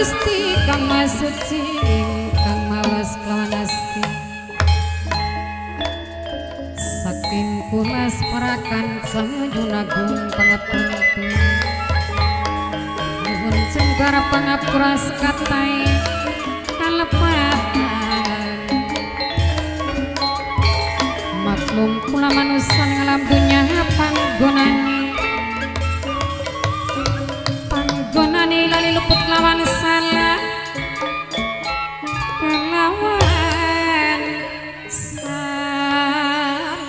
Gusti kang masuci kang mawas kelawan asti saking kulas parakan samyunagung pangapunten nuhun cengkar pangapura sekatai kalepatan maklum kula manusan ngalam dunya panggonane lali luput lawan salah kelawan salah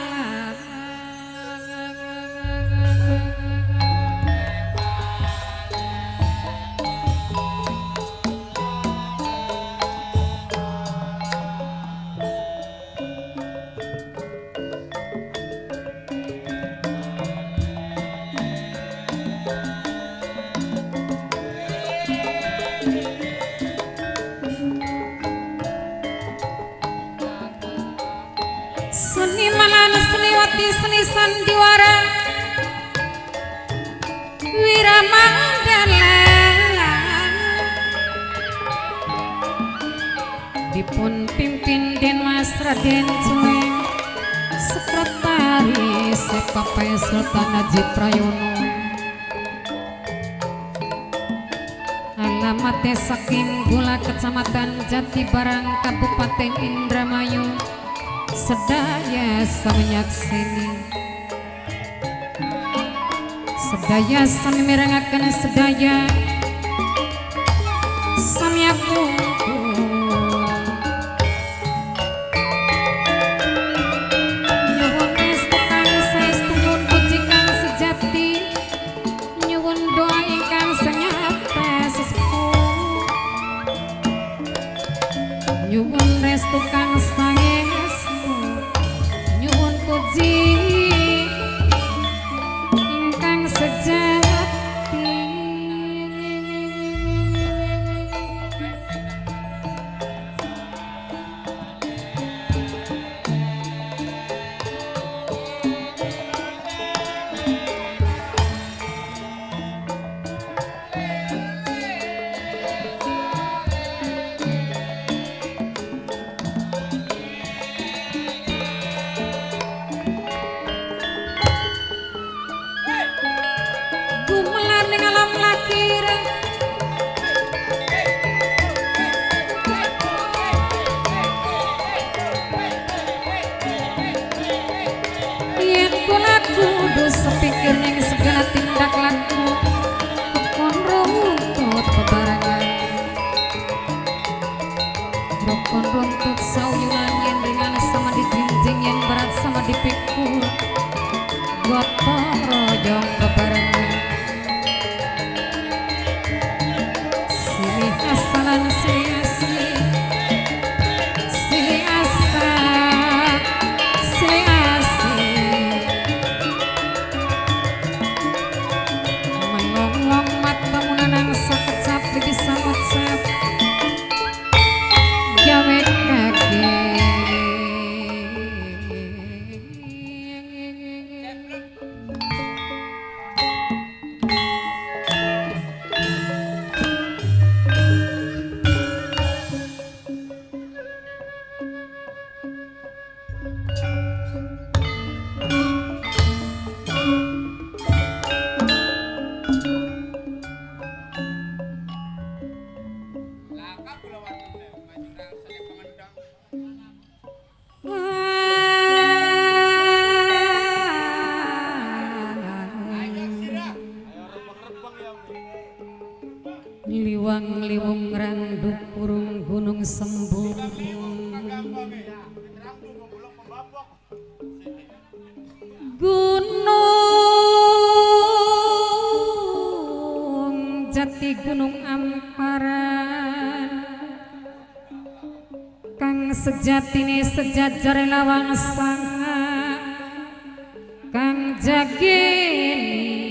seni malan seniwati seni sandiwara wiramandala dipun pimpin Den Mas Raden Cueng sekretaris Papai Sultan Najib Prayono alamatnya saking Gula Kecamatan Jatibarang Kabupaten Indramayu sedaya samanyakseni sedaya sami mirengaken sedaya sami kumpul nyuwun restu kang saestu nyuwun puji kang sejati nyuwun doa ingkang senyata sesepuh nyuwun restu kang puji ingkang sejati sepikir yang segala tindak laku rukun runtut bebarengan rukun runtut sauyunan yang ringan sama dijinjing yang berat sama dipikul gotong royong bebarengan silih asalan silih asli silih asal silih asli bisa ngucap gawe kaget liwang-liwung randuk kurung gunung sembung gunung jati gunung amparan kang sejatine sejajar lawang sanga kang jageni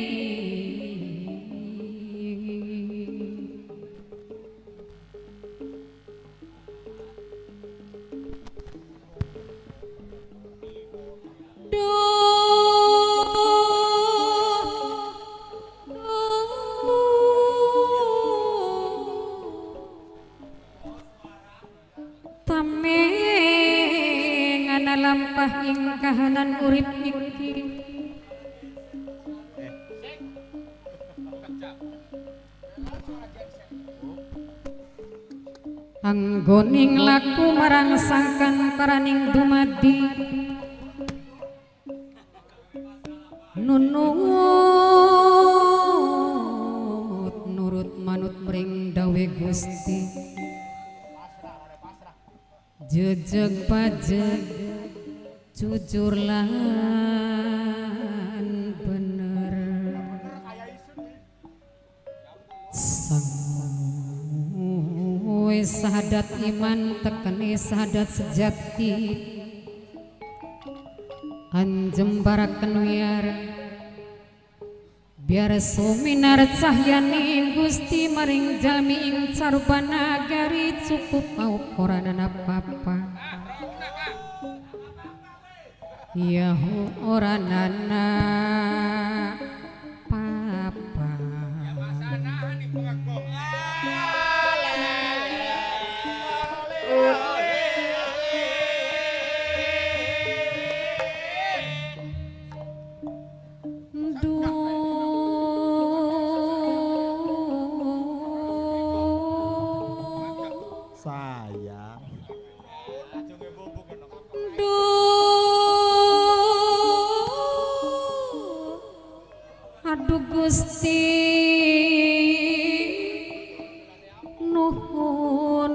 anggoning laku marangsangkan karaning dumadi nunut nurut manut mring dawe Gusti jejeg pajeg jujur lan bener sahadat iman tekeni sahadat sejati anjem baraken wiar biar suminar cahyani Gusti maring jalmi ing sarubana gari cukup paukuranana apa-apa yahu oranana papa aduh Gusti nuhun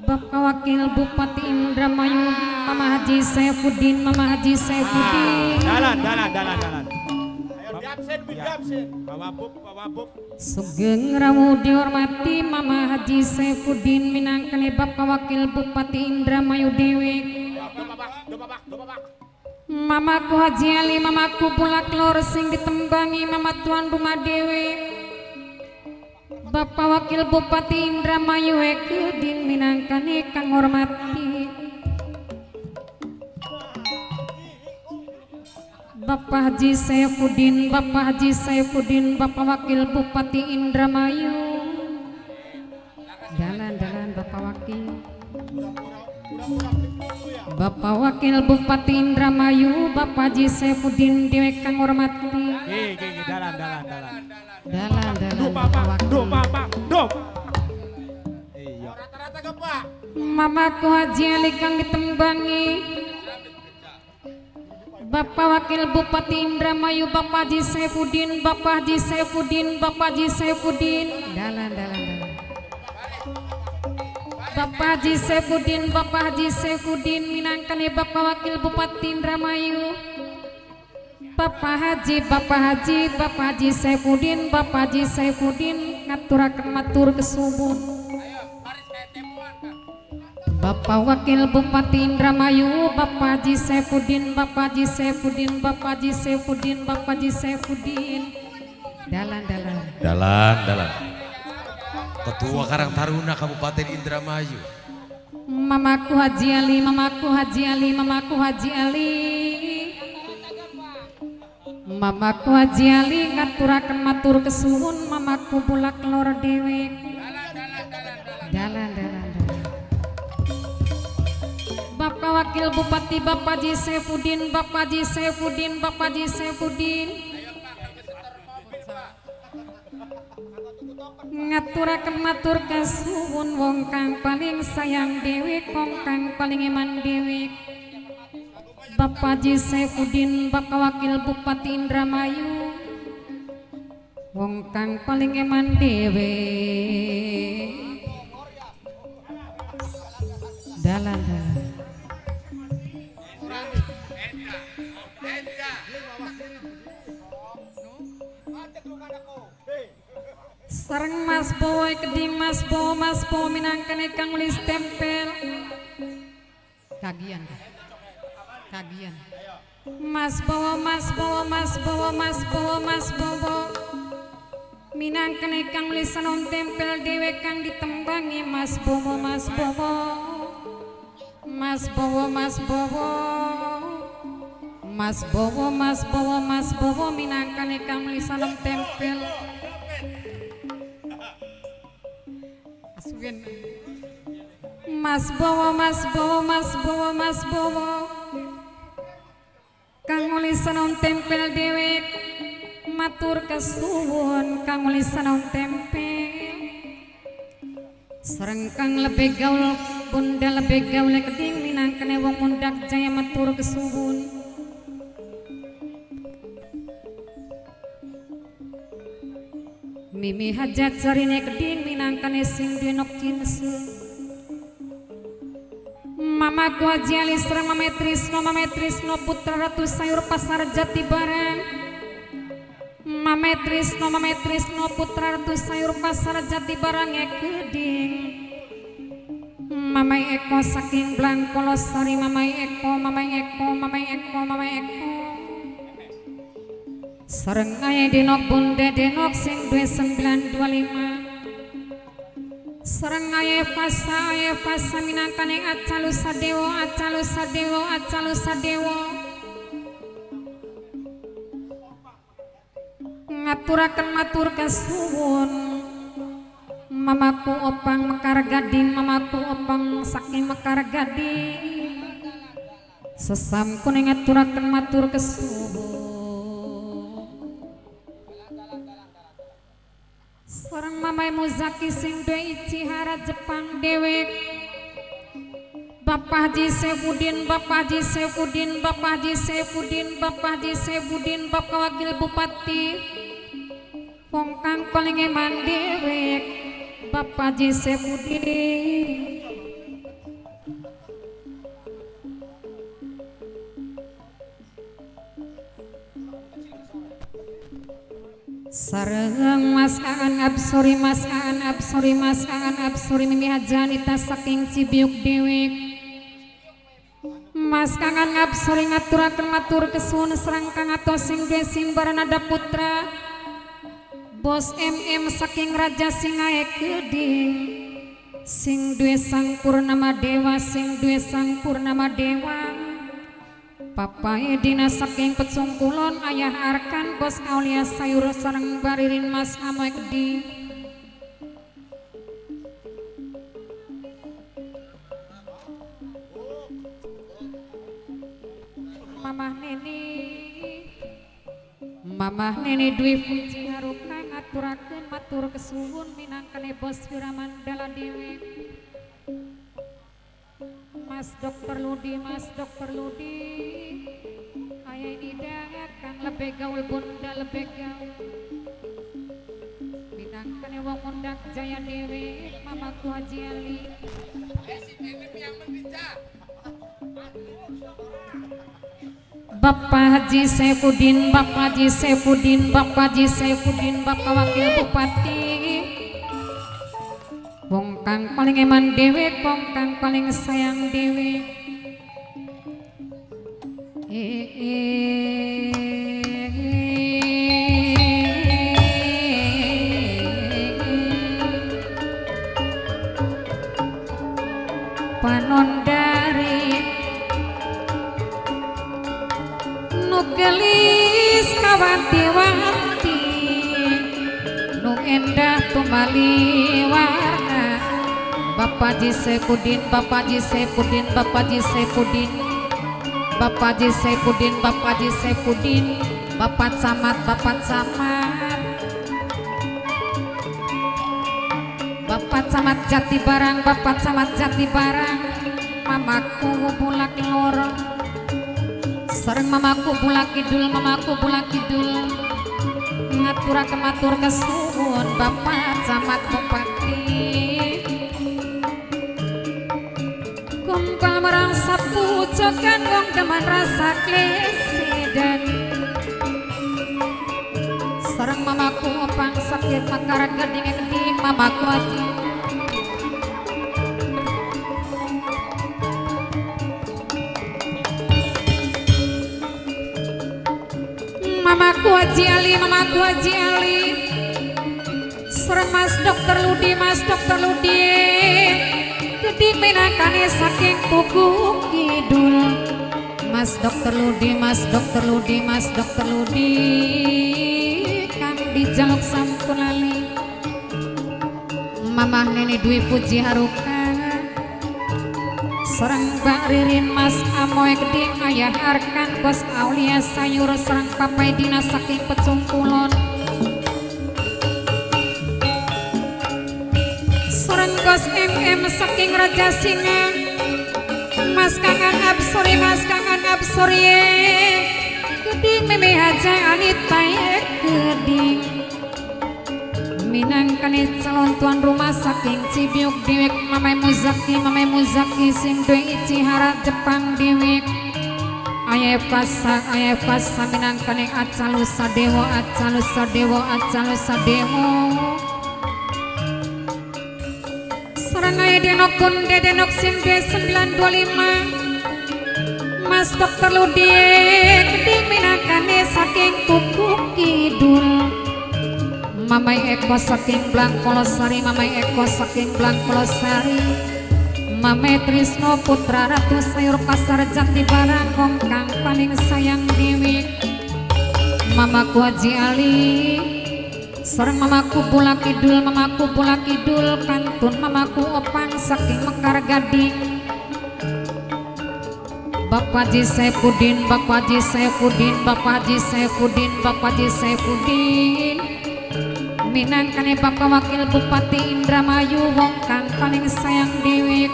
Bapak Wakil Bupati Indramayu Mama Haji Saifuddin Mama Haji Saifuddin dalan sugeng ramu dihormati Mama Haji Saifuddin minangkani Bapak Wakil Bupati Indramayu dewek Mamaku Haji Ali, mamaku Bulak Lor sing ditembangi mama tuan rumah dewe Bapak Wakil Bupati Indramayu Ekudin minangkani kang hormati Bapak Haji Saifuddin Bapak Haji Saifuddin Bapak Wakil Bupati Indramayu dalan Bapak Wakil Bapak Wakil Bupati Indramayu Bapak Haji Saifuddin dewek kang hormati dalan Bapak Wakil Mamaku Haji Ali kang ditembangi Bapak Wakil Bupati Indramayu Bapak Haji Saifuddin Bapak Haji Saifuddin Bapak Haji Saifuddin dalan Bapak Haji Saifuddin Bapak Haji Saifuddin minangkani Bapak Wakil Bupati Indramayu Bapak Haji Saifuddin Bapak Haji Saifuddin ngaturaken matur kesuwun Bapak Wakil Bupati Indramayu Bapak Haji Saifuddin Bapak Haji Saifuddin Bapak Haji Saifuddin Bapak Haji Saifuddin dalan Ketua Karang Taruna Kabupaten Indramayu Mamaku Haji Ali Mamaku Haji Ali Mamaku Haji Ali Mamaku Haji Ali ngaturaken matur kesuwun mamaku Bulak Lor dewek dalan Bapak Wakil Bupati Bapak Haji Saifuddin Bapak Haji Saifuddin Bapak Haji Saifuddin ngaturaken matur kasuwun wong kang paling sayang dewek wong kang paling eman dewek Bapak Haji Saifuddin Bapak Wakil Bupati Indramayu wong kang paling eman dewek dalan sareng Mas Bowo keding Mas Bowo minangkani kang nulis tempel kagian Mas Bowo minangkani kang nulisan on tempel dhewe kang ditembangi Mas Bowo minangkani kang nulisan on tempel Mas Bowo kang nulisan on tempel dewek matur kesuwun kang nulisan on tempel Serengkang lebih gaul bunda lebih gaul keding minangkane wong mundak jaya matur kesuwun mimi hajat sarine keding minangkane sing duwe nok cinse Mama ku Haji Ali serang Mama Trisno putra Ratu Sayur Pasar Jati Barang Mama Trisno putra Ratu Sayur Pasar Jati Barang keding Mama Eko saking Blangkolosari Mama Eko sareng aya denok bunda denok sing duwe 925 sareng aya fasa minangkane acalu sadewo ngaturaken matur kasuwun mamaku opang Mekar Gading mamaku opang saking Mekar Gading sesamkune ngaturaken matur kasuwun sareng Mamai Muzaki sing duwe Ichihara Jepang dewek Bapak Haji Saifuddin Bapak Wakil Bupati Pongkang Kolingeman dewek Bapak Haji Saifuddin sareng Mas Aan Absori Mimi Hajanita saking Cibiuk dewek Mas Kangan Absori ngaturaken matur kesuwun sareng Kang Atos sing duwe sing Baranada Putra Bos MM saking Raja Singae keding sing duwe Sang Purnama Dewa Papa Edina saking Pecung Kulon Ayah Arkan Bos Aulia Sayur sareng Baririn Mas Amoy Keding Mamah Neni Dwi Puji Haruka ngaturaken matur kesuwun minangkane Bos Wiramandala dewek Mas Dokter Ludi Ayah Ida Kang lebih gaul bunda lebih gaul minangkane wong mundak jaya dewek mamaku Haji Ali Bapak Haji Saifuddin Bapak Wakil Bupati wong kang paling eman dewek wong kang paling sayang dewek Panondari nugelis kawanti-wanti nu endah tumali warna Bapak Haji Saifuddin Bapak Camat Jati Barang mamaku bulak loro sareng mamaku bulak kidul ngaturaken matur kesuwun Bapak Camat Bupati kumpul merang sapu cokan wong demen rasa klesedan sareng mamaku opang sakit Mekar Gading keding mamaku Haji Mamaku Haji Ali sareng Mas Dokter Ludi keding minangkane saking Tugu Kidul Mas Dokter Ludi kang dijaluk sampun lali Mamah Neni Dwi Puji Haruka sareng Mbak Ririn Mas Amoy Keding Ayah Arkan Bos Aulia Sayur sareng Papa Edina saking Pecung Kulon sareng Gos MM saking Raja Singa Mas Kangen Absori Mas Kangen Absori Keding meme aja Anita keding minangkani calon tuan rumah saking Cibiuk Diwek Mamai Muzaki sing doi Cihara Jepang Diwek Ayah pasa minangkani acalu sadewo sarang ayah denok kunde denok sing D925 Mas Dokter Ludie keding minangkani saking Kuku Kidul Mamai Eko saking Blangkolosari Mamai Eko saking Blangkolosari Mamai Trisno Putra Ratu Sayur Pasar Jati Barang Kang paling sayang Dewi Mamaku Haji Ali sareng Mamaku Pula Kidul kantun Mamaku Opang saking Mekar Gading Bapak Haji Saipudin minangkani Bapak Wakil Bupati Indramayu wong kang paling sayang Dewi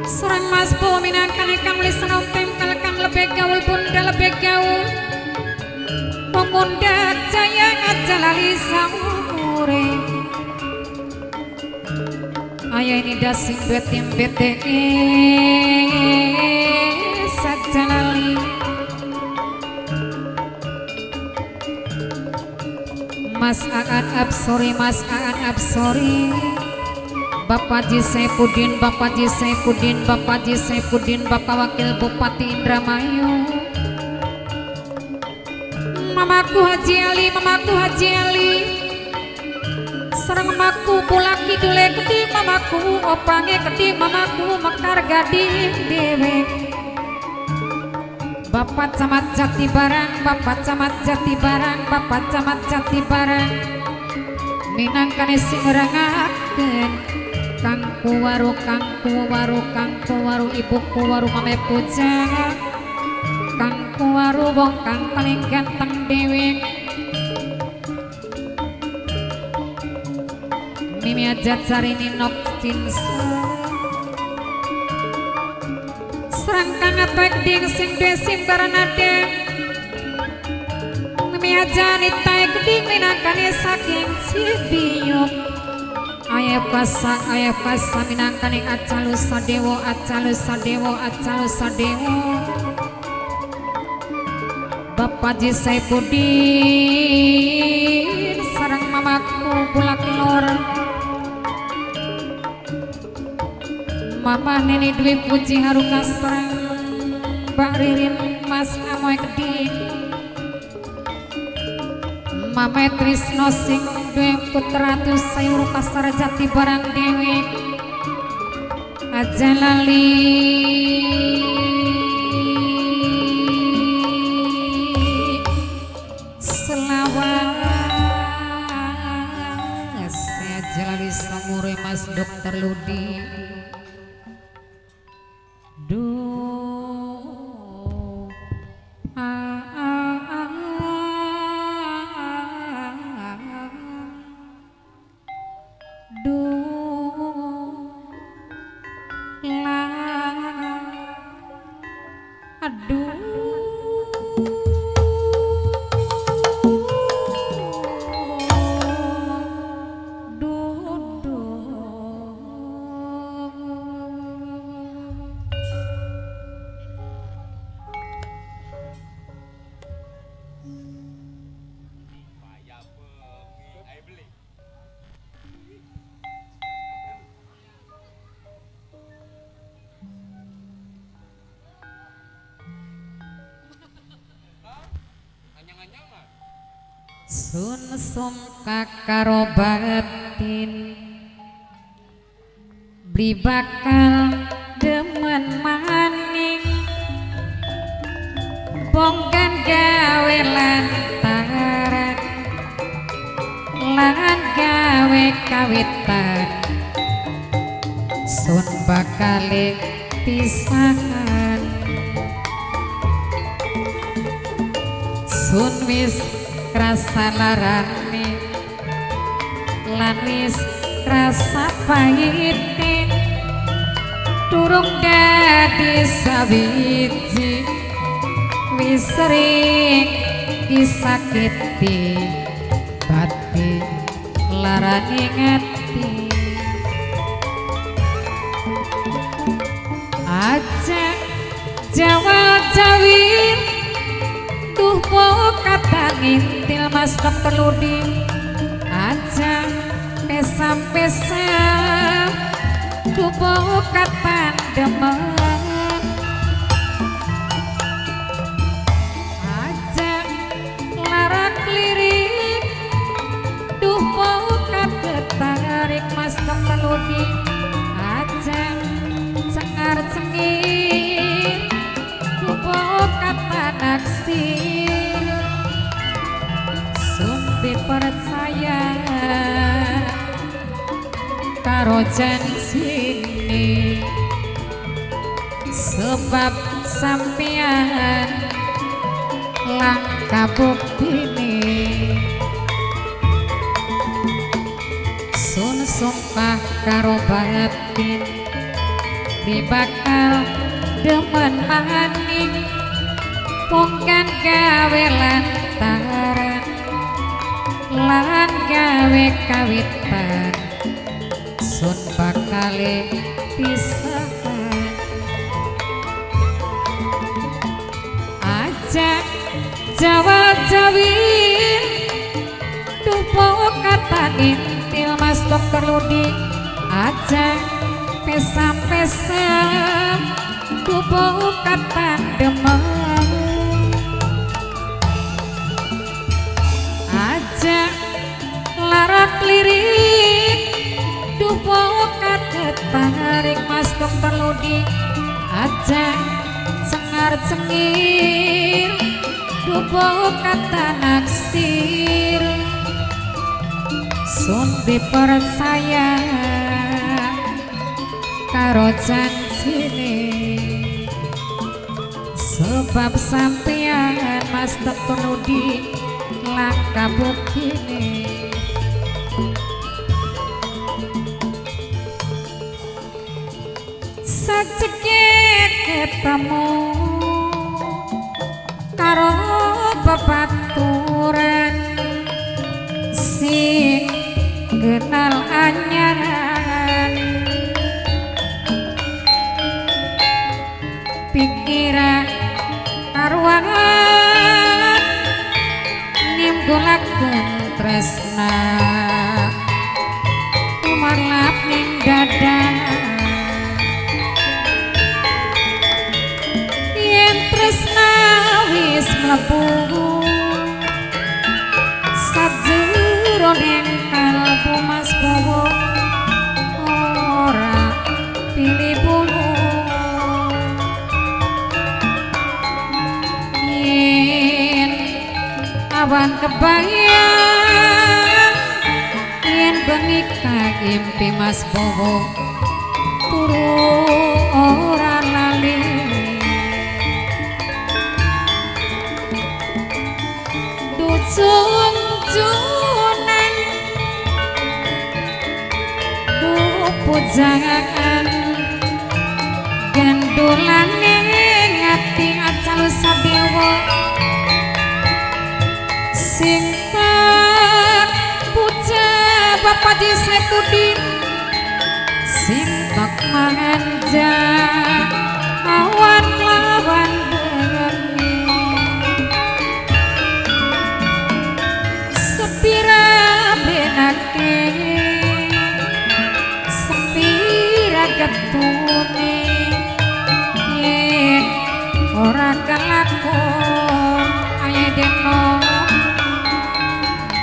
sareng Mas Po minangkani Kang Lisana tempel kang lebih gaul bunda lebih gaul pemunda jaya ngajalali saumure ayah ini dasing betim BTE sajalali Mas Aan Absori Bapak Haji Saipudin Bapak Wakil Bupati Indramayu Mamaku Haji Ali sareng Mamaku Pula Kidule kedhi Mamaku Opange kedhi Mamaku Mekar Gading Dewek Bapak Camat Jati Barang minangkani sing ngerengakeun Kang Kuwaru Ibu Kuwaru Mame Puja Kang Kuwaru wong kang paling ganteng Dewi Mimi Ajat Sarini Nok Cinsa serangkang atek ding sing desim baranade Mimi Ajani tae keding minangkani saking Cibiuk ayah pasa minangkani acalu sadewo Bapak Haji Saipudin sareng Mamaku Bulak Lor Mama Neni Dwi Puji Haruka sareng Mbak Ririn Mas Amoy Keding Mama Trisno sing Dwi Putra Ratu Sayur Pasar Jati Barang Dewi Aja lali selawas Aja lali samure Mas Dokter Ludi Sun sumka karo batin beli bakal demen maning bongkan gawe lantaran lan gawe kawitan sun bakale pisahan sun wis krasa larane lan wis rasa pahite durung dadi sawiji wis sering disakiti bati larane ngati aja jawa-jawi duh po kata ngintil mas keperludi aja pesam-pesam duh po kata demen aja larak lirik duh po kata tarik mas keperludi aja cengar-cengir dupo kata naksir sumbi percaya karo janjine sebab sampeyan langka buktine sun sumpah karo batin bakal demen maning pungkan gawe lantaran lan gawe kawitan sun bakale pisahan aja jawa-jawi dupo kata intil mas dokter Ludi aja pesam-pesam dupo kata demen aja larak lirik dupo kata tarik mas dokter Ludi aja cengar-cengir dupo kata naksir sun dipercaya karo janjine sebab sampeyan mas dokter Ludi langka buktine sajeke ketemu karo bebaturan sing kenal anyaran pikiran arwangan nimbulakeun tresna umarlap ning dada yen tresna wis mlebu sajero ning kalbu mas bowo ora pilih bulu awan kebayang yen bengi impi mas bowo turu ora lali ducung junan pujangan gendulane ngati acal sadewa sing puja Bapak di Setudi sing tak manja awan lawan bengi sepira benake sepira getune yen ora kelakon aye deno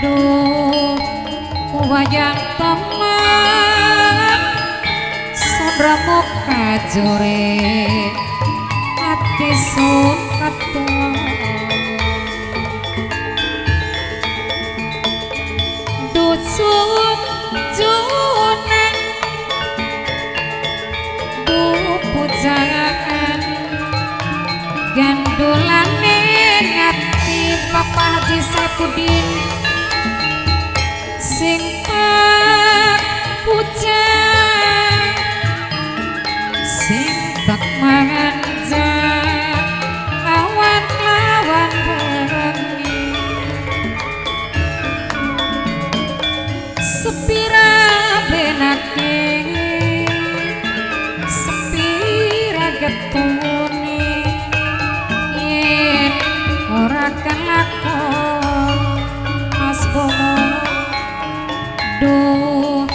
duh wayang teman sabramo kajore ati sun katon ducuk junan duh pujangan gandulane ngati Bapak Haji Saipudin sing hujan sing tak manjat awan lawan bengi sepira benake sepira getune yen ora kelakon mas bomo duh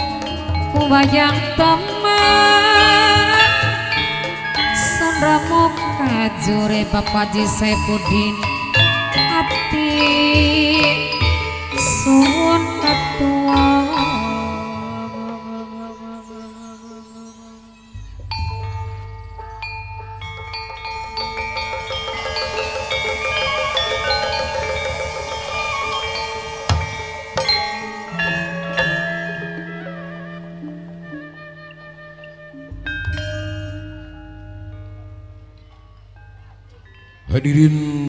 kubayang teman sundramu kajure Bapaji Saifuddin ati suwun ketua. Hadirin